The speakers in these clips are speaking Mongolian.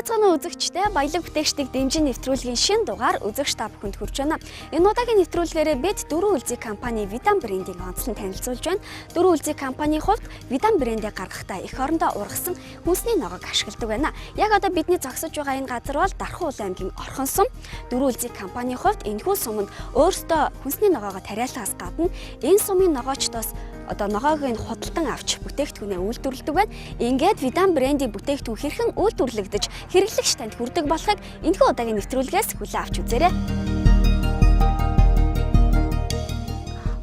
Байцгааны үзэгчтэй баялаг бүтээгчдийг дэмжин нэвтрүүлгийн шинэ дугаар үзэгч та бүхэнд хүрч байна. Энэ удаагийн нэвтрүүлгээрээ бид дөрвөн үлзий компани Видан брендийг онцлон танилцуулж байна. Дөрвөн үлзий компанийн хувьд Видан брендийг гаргахдаа эх орондоо ургасан хүнсний ногоог ашигладаг байна. Яг одоо бидний зогсож байгаа энэ газар бол Дархан аймгийн Орхон сум. Дөрвөн үлзий компанийн хувьд энэхүү суманд өөрсдөө хүнсний ногоогоо тариалахаас гадна энэ сумын ногоочдоос ногоог нь худалдан авч бүтээгдэхүүнээ үйлдвэрлэдэг байна. Ингээд Видан брендийн бүтээгдэхүүн хэрхэн үйлдвэрлэгдэж хэрэглэгч танд хүрдэг болохыг энэхүү удаагийн нэвтрүүлгээс хүлээн авч үзээрэй.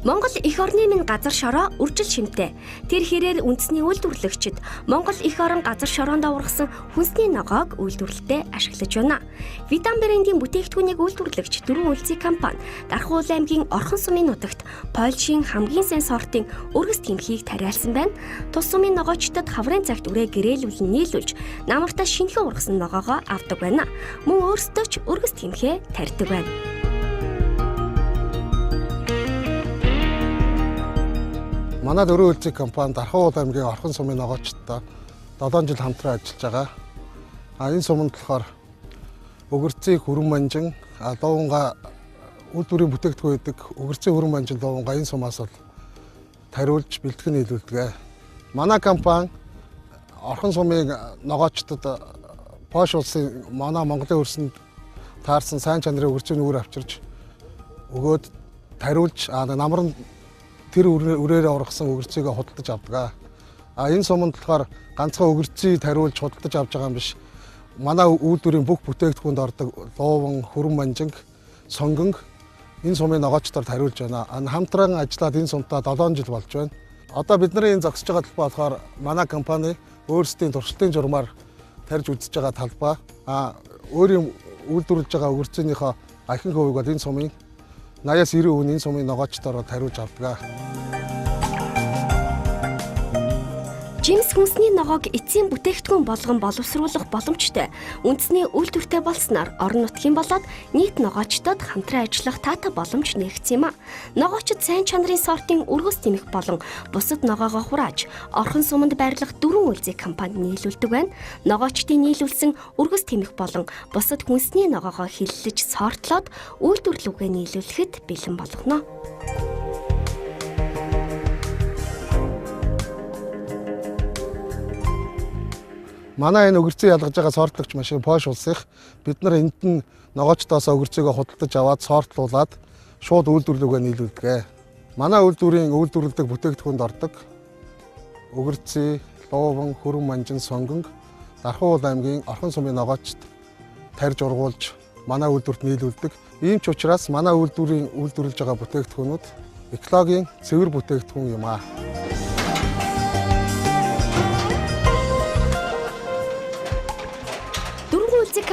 Монгол эх орны минь газар шороо үржил шимтэй. Тэр хэрээр үндэсний үйлдвэрлэгчид Монгол эх орон газар шороонд ургасан хүнсний ногоог үйлдвэрлэлтэд ашиглаж байна. Видан брендийн бүтээгдэхүүнийг үйлдвэрлэгч дөрвөн үлзий компани Дархан аймгийн Орхон сумын нутагт Польшийн хамгийн сайн сортын өргөс тэмхийг тариалсан байна. Тус сумын ногоочдод хаврын цагт үрээ гэрээлүүлэн нийлүүлж намартаа шинэхэн ургасан ногоогоо авдаг байна. Мөн өөрсдөө ч өргөс тэмхээ тарьдаг байна. Манай дөрвөн үлзий компани Дархан аймгийн Орхон сумын ногоочдтой 7 жил хамтран ажиллаж байгаа. Энэ суманд болохоор өгөрцийн хүрэн манжин, луунга үйлдвэрийн бүтээгдэхүүн гэдэг өгөрцийн хүрэн манжин луунга энэ сумаас бол тариулж бэлтгэн нийлүүлдэг. Манай компани Орхон сумын ногоочдод Польш улсын манай Монголын хөрсөнд таарсан сайн чанарын өгөрцийн үүр авчирч өгөөд тариулж намрын тэр үрээрээ ургасан өгөрцийг худалдаж авдаг. Энэ суманд болохоор ганцхан өгөрцийг тариулж худалдаж авч байгаа юм биш. Манай үйлдвэрийн бүх бүтээгдэхүүнд ордог лууван, хүрэн манжинг, сонгонг энэ сумын ногоочдоор тариулж байна. Хамтран ажиллаад энэ сумтаа 7 жил болж байна. Одоо бидний энэ зогсож байгаа талбай болохоор манай компани өөрсдийн туршилтын журмаар тарьж үзэж байгаа талбай. Өөрийн үйлдвэрлэж байгаа өгөрцийнхөө ахин хувийг бол энэ сумын 80-90% энэ сумын ногоочдоор тариулж авдаг. Жимс хүнсний ногоог эцсийн бүтээгдэхүүн болгон боловсруулах боломжтой. Үндэсний үйлдвэртэй болсноор орон нутгийн болоод нийт ногоочдод хамтран ажиллах таатай боломж нэгдсэн юм а. Ногоочд сайн чанарын сортын өргөс тэмэх болон бусад ногоогоо хурааж Орхон суманд байрлах дөрвөн үлзий компани нийлүүлдэг байна. Ногоочдын нийлүүлсэн өргөс тэмэх болон бусад хүнсний ногоогоо хиллэж сортлоод үйлдвэрлэлүүгээ нийлүүлэхэд бэлэн болгоно. Манай энэ өгөрцийг ялгаж байгаа сортлогч машин Польш улсынх бид нар энд нь ногоочдоос өгөрцийгөө худалдаж аваад сортлуулад шууд үйлдвэрлэлүүгээ нийлүүлдэг. Манай үйлдвэрийн үйлдвэрлэдэг бүтээгдэхүүнд ордог өгөрций, лууван, хүрэн манжин, сонгонг Дархан аймгийн Орхон сумын ногоочд тарьж ургуулж манай үйлдвэрт нийлүүлдэг. Ийм ч учраас манай үйлдвэрийн үйлдвэрлэж байгаа бүтээгдэхүүнүүд экологийн цэвэр бүтээгдэхүүн юм аа.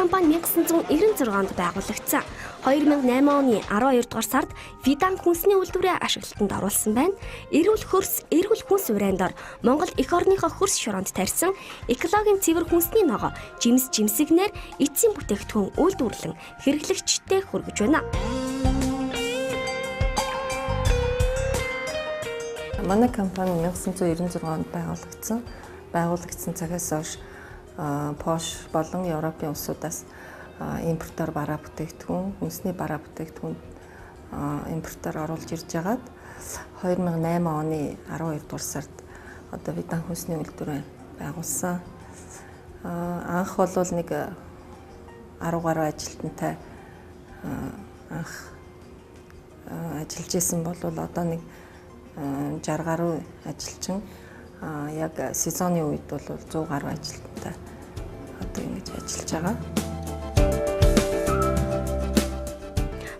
Компани 1996 онд байгуулагдсан. 2008 оны 12 дугаар сард Видан хүнсний үйлдвэрийн ашиглалтанд оруулсан байна. Эрүүл хүнс урайндор Монгол эх орныхоо хөрс шороонд тарьсан экологийн цэвэр хүнсний ногоо жимсигнээр эцсийн бүтээгдэхүүн үйлдвэрлэн хэрэглэгчдэд хүргэж байна. Манай компани 1996 онд байгуулагдсан цагаас хойш Польш болон Европын улсуудаас импортоор бараа бүтээгдэхүүн, хүнсний бараа бүтээгдэхүүн импортоор оруулж ирж байгаад 2008 оны 12 дугаар сард одоо Видан хүнсний үйлдвэр байгуулсан. Анх бол нэг 10 гаруй ажилтнтай анх ажиллаж исэн бол одоо нэг 60 гаруй ажилчин яг сезоны үед бол 100 гаруй ажилтнтай одоо ингэж ажиллаж байгаа.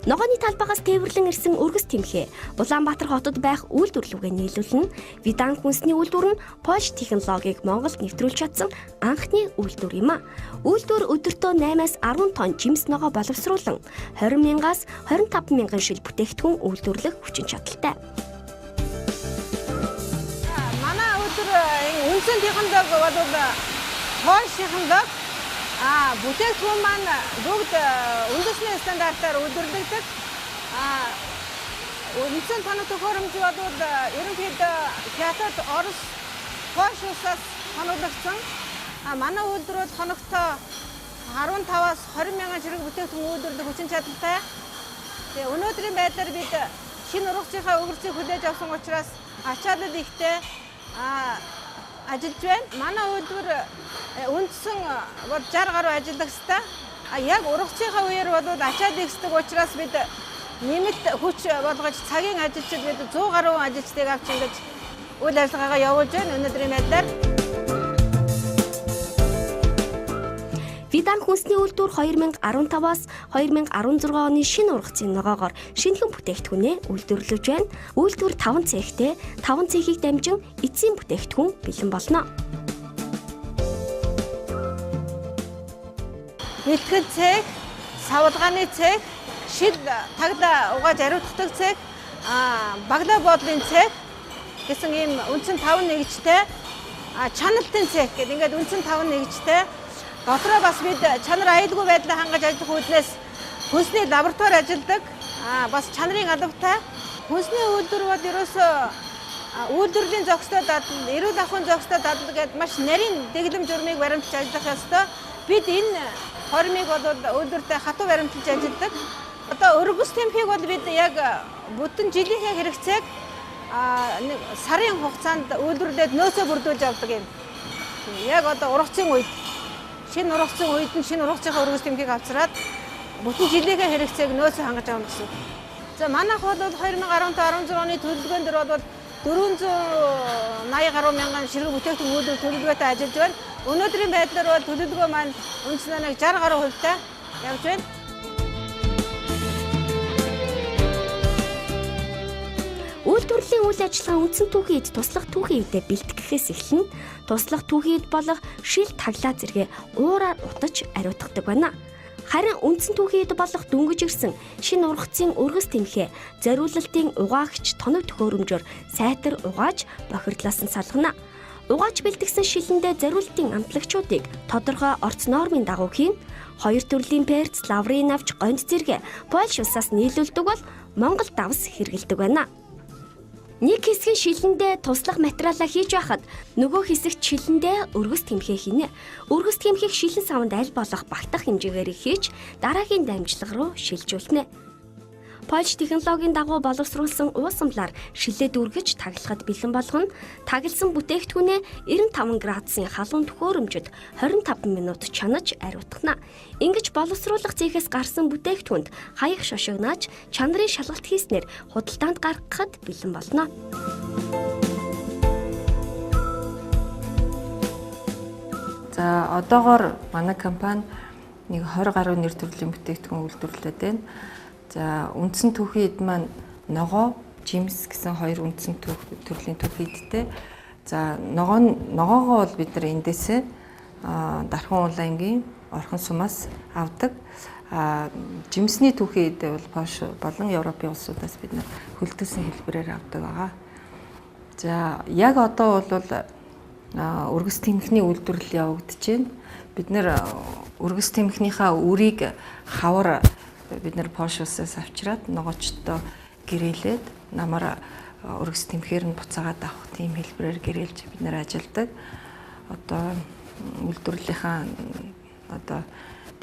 Ногооны талбайгаас тээвэрлэн ирсэн өргөс тэмхээ Улаанбаатар хотод байх үйлдвэрлэлүүгээ нийлүүлнэ. Видан хүнсний үйлдвэр нь Польш технологиг Монголд нэвтрүүлж чадсан анхны үйлдвэр юм а. Үйлдвэр өдөртөө 8-аас 10 тонн жимс ногоо боловсруулан 20,000-аас 25,000 шил бүтээгдэхүүн үйлдвэрлэх хүчин чадалтай. Үндэсний технологи бол Польш технологи бүтээгдэхүүн маань бүгд үндэсний стандартаар үйлдвэрлэгддэг. Үндэсний тоног төхөөрөмж бол ерөнхийдөө Хятад, Орос, Польш улсаас тоноглогдсон. Манай үйлдвэрүүд хоногтой 15-аас 20 мянган ширхэг бүтээгдэхүүн үйлдвэрлэх хүчин чадалтай. Тэгээ өнөөдрийн байдлаар бид шинэ ургацынхаа өгөрцийг хүлээж авсан учраас ачаалал ихтэй ажиллаж байна. Манай үйлдвэр үндсэн 60 гаруй ажилладаг хэвээр. Яг ургацынхаа үеэр бол ачаал ихсдэг учраас бид нэмэлт хүч болгож цагийн ажилчид бид 100 гаруй ажилчдыг авч ингэж үйл ажиллагаагаа явуулж байна өнөөдрийн байдлаар. Видан хүнсний үйлдвэр 2015-аас 2016 оны шинэ ургацын ногоогоор шинэхэн бүтээгдэхүүнээ үйлдвэрлэж байна. Үйлдвэр 5 цехтэй 5 цехийг дамжин эцсийн бүтээгдэхүүн бэлэн болно. Бэлтгэл цех, савлгааны цех, шил тагла угааж ариутгадаг цех, баглаа боодлын цех гэсэн ийм үндсэн 5 нэгжтэй чаналтын цех гэдэг ингээд үндсэн 5 нэгжтэй. Дотроо бас бид чанар аюулгүй байдлаа хангаж ажиллах үүднээс хүнсний лаборатори ажилладаг. Бас чанарын албатай. Хүнсний үйлдвэр бол ерөөсөө үйлдвэрлэлийн зохистой дадлал, эрүүл ахуйн зохистой дадлал гэдэг маш нарийн дэглэм журмыг баримталж ажиллах ёстой. Бид энэ хормыг бол үйлдвэртэй хатуу баримталж ажилладаг. Одоо өргөс темпийг бол бид яг бүтэн жилийнхээ хэрэгцээг сарын хугацаанд үйлдвэрлээд нөөцөө бүрдүүлж авдаг юм. Яг одоо ургацын үед шинэ ургацын үед нь шинэ ургацынхаа өргөс темпийг авчраад бүтэн жилийнхээ хэрэгцээг нөөцөө хангаж авна гэсэн. За манайх бол 2015-16 оны төлөвлөгөөн дээр бол 480 гаруй мянган ширхэг бүтээгдэхүүн үйлдвэр төлөвлөгөөтэй ажиллаж байна. Өнөөдрийн байдлаар бол төлөвлөгөө маань үндсэндээ нэг 60 гаруй хувьтай явж байна. Үйлдвэрлэлийн үйл ажиллагаа үндсэн түүхийн эд туслах түүхийн эдээ бэлтгэхээс эхэлнэ. Туслах түүхийн эд болох шил таглаа зэрэг уураар утаж ариутгадаг байна. Харин үндсэн түүхийн эд болох дөнгөж ирсэн шинэ ургацын өргөс тэмхээ зориулалтын угаагч тоног төхөөрөмжөөр сайтар угааж бохирдлоос нь салгана. Угааж бэлтгэсэн шилэндээ зориулалтын амтлагчдыг тодорхой орц нормын дагуу хийн. 2 төрлийн перц, лаврын навч, гонд зэрэг Польш улсаас нийлүүлдэг бол Монгол давс хэрэгэлдэг байна. Нэг хэсгийн шилэндээ туслах материалаа хийж байхад нөгөө хэсэгт шилэндээ өргөс тэмхээ хийнэ. Өргөс тэмхийг шилэн савнд аль болох багтах хэмжээгээр хийж дараагийн дамжлага руу шилжүүлнэ. Польш технологийн дагуу боловсруулсан уусамлаар шилээд үргэж таглахад бэлэн болгоно. Тагласан бүтээгдэхүүнээ 95 градусын халуун төхөөрөмжөд 25 минут чанаж ариутгана. Ингэж боловсруулах цехээс гарсан бүтээгдэхүүнд хаяг шошигнааж чанарын шалгалт хийснээр худалдаанд гаргахад бэлэн болно. За одоогоор манай компани нэг 20 гаруй нэр төрлийн бүтээгдэхүүн үйлдвэрлэдэг байна. За үндсэн түүхийн эд маань ногоо, жимс гэсэн 2 үндсэн төрлийн түүхийн эдтэй. За ногоогоо бол бид нар эндээсээ Дархан улаангийн орхон сумаас авдаг. Жимсний түүхийн эд бол Польш болон Европын улсуудаас бид нар хөлтөсөн хэлбэрээр авдаг байгаа. За яг одоо бол өргөс тэмхний үйлдвэрлэл явагдаж байна. Бид нар өргөс тэмхнийхаа үрийг хавар бид нар Польш улсаас авчираад ногоочтой гэрээлээд намаар өргөс тэмхээр нь буцаагаад авах тийм хэлбэрээр гэрээлж бид нар ажилладаг. Одоо үйлдвэрлэлийнхаа одоо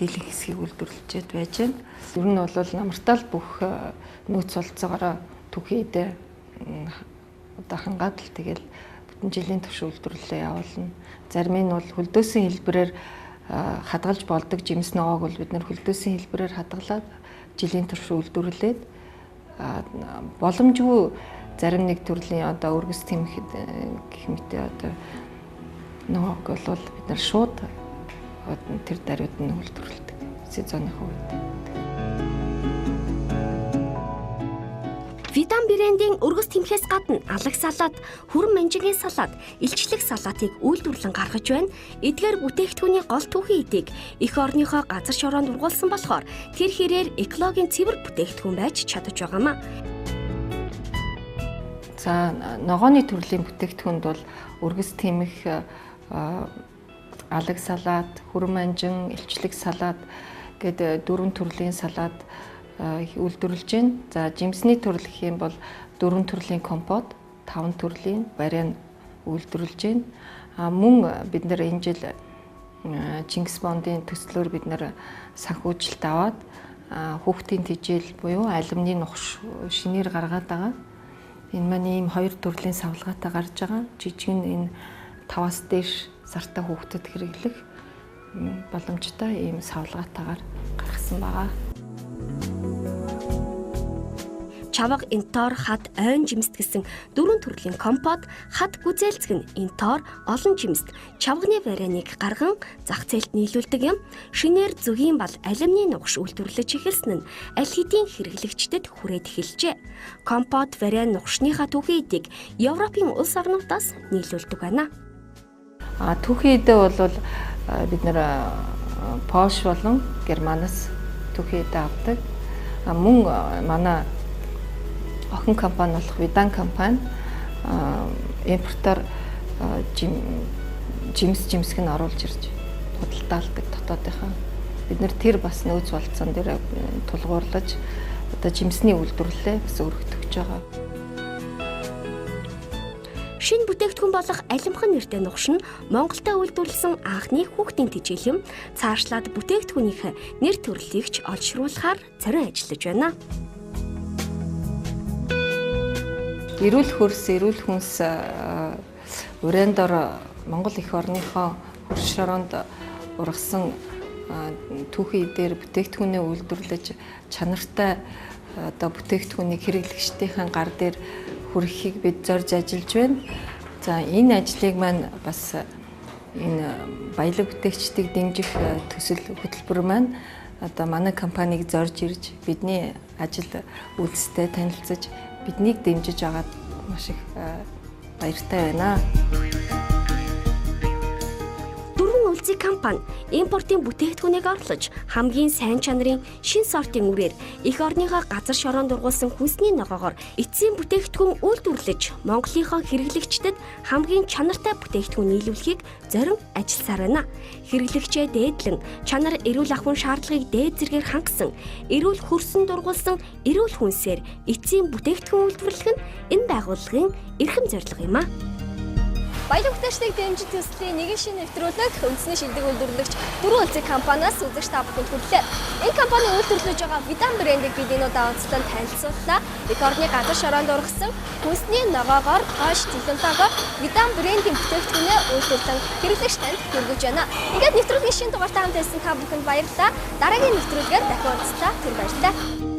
дийлэн хэсгийг үйлдвэрлэж байж байна. Ер нь бол намартаа л бүх нөөц болцоогоор түүхийн эдээ одоо хангаад л тэгэл бүтэн жилийн турш үйлдвэрлэлээ явуулна. Зарим нь бол хөлдөөсөн хэлбэрээр хадгалж болдог жимс ногоог бол бид нар хөлдөөсөн хэлбэрээр хадгалаад жилийн турш үйлдвэрлээд боломжгүй зарим нэг төрлийн одоо өргөс тэмхэд гэх мэт одоо ногоог бол бид нар шууд тэр даруйд нь үйлдвэрлэдэг. Сезоныхаа үед. Видан брендийн өргөс тэмхээс гадна алаг салаад, хүрэн манжигийн салаад, илчлэг салаатыг үйлдвэрлэн гаргаж байна. Эдгээр бүтээгдэхүүний гол түүхийн эдийг эх орныхоо газар шороонд ургуулсан болохоор тэр хэрээр экологийн цэвэр бүтээгдэхүүн байж чадаж байгаамаа. За ногооны төрлийн бүтээгдэхүүнд бол өргөс тэмх, алаг салаад, хүрэн манжин, илчлэг салаад гэдэг 4 төрлийн салаад үйлдвэрлэж байна. За жимсний төрөл гэх юм бол 4 төрлийн компот, 5 төрлийн бариан үйлдвэрлэж байна. Мөн бид нэр энэ жил Чингис бондын төслөөр бид нэр санхүүжилт аваад хүүхдийн тижэл буюу алимны нухш шинээр гаргаад байгаа. Энэ маань ийм хоёр төрлийн савлгаатай гарч байгаа. Жижиг нь энэ 5-аас дээш сартай хүүхдэд хэрэглэх боломжтой ийм савлгаатайгаар гаргасан байгаа. Чавга, энтоор, хад, ойн жимст гэсэн 4 төрлийн компот, хад гүзээлцэг нь энтоор, олон жимст, чавганы варианыг гарган зах зээлд нийлүүлдэг юм. Шинээр зөгийн бал алюминий нугш үйлдвэрлэж эхэлсэн нь аль хэдийн хэрэглэгчдэд хүрээд эхэлжээ. Компот вариан нугшныхаа түүхийн эдийг Европын улс орнуудаас нийлүүлдэг байна. Түүхийн эдээ бол бид нэр Польш болон Германаас түүхийн эдээ авдаг. Мөн манай охин компани болох Видан компани импортоор жимсг нь оруулж ирж худалдаалдаг дотоодынхаа. Бид нэр тэр бас нөөц болцсон дээр тулгуурлаж одоо жимсний үйлдвэрлэлээ бас өргөтгөж байгаа. Шинэ бүтээгдэхүүн болох алимхан нэртэй нугш нь Монголда үйлдвэрлэсэн анхны хүүхдийн тижэл юм. Цаашлаад бүтээгдэхүүнийхээ нэр төрлийг ч олшруулахаар цорин ажиллаж байна. Эрүүл хөрс, эрүүл хүнс урандор Монгол эх орныхоо хөрш шороонд ургасан түүхийн дээр бүтээгдэхүүнээ үйлдвэрлэж чанартай одоо бүтээгдэхүүнийг хэрэглэгчдийн гар дээр хүрэхийг бид зорж ажиллаж байна. За энэ ажлыг маань бас энэ баялаг бүтээгчдийг дэмжих төсөл хөтөлбөр маань одоо манай компаниг зорж ирж бидний ажил үйлстэй танилцаж биднийг дэмжиж агаад маш их баяртай байна. Дөрвөн улсын компани импортын бүтээгдэхүүнийг орлож хамгийн сайн чанарын шин сортын үрээр эх орныхоо газар шороонд дургуулсан хүнсний ногоогоор эцсийн бүтээгдэхүүн үйлдвэрлэж Монголынхоо хэрэглэгчдэд хамгийн чанартай бүтээгдэхүүн нийлүүлэхийг зорин ажилласаар байна. Хэрэглэгчээ дээдлэн чанар эрүүл ахуйн шаардлагыг дээд зэргээр хангасан эрүүл хөрсөн дургуулсан эрүүл хүнсээр эцсийн бүтээгдэхүүн үйлдвэрлэх нь энэ байгууллагын эрхэм зорилго юм а. Баялаг бүтээгчдийг дэмжих төслийн нэгэн шинэ нэвтрүүлэг үндэсний шилдэг үйлдвэрлэгч 4 улсын компаниас үзэгч та бүхэнд хүрлээ. Энэ компани үйлдвэрлэж байгаа Видан брэндийг бид энэ удаа онцлон танилцууллаа. Эх орны газар шороонд ургасан хүнсний ногоогоор хойш технологиор Видан брэндийн бүтээгдэхүүнээ үйлдвэрлэн хэрэглэгч танд хүргэж байна. Ингээд нэвтрүүлгийн шинэ дугаартай хамт байсан та бүхэнд баярлалаа. Дараагийн нэвтрүүлгээр дахин уулзлаа. Түр баярлалаа.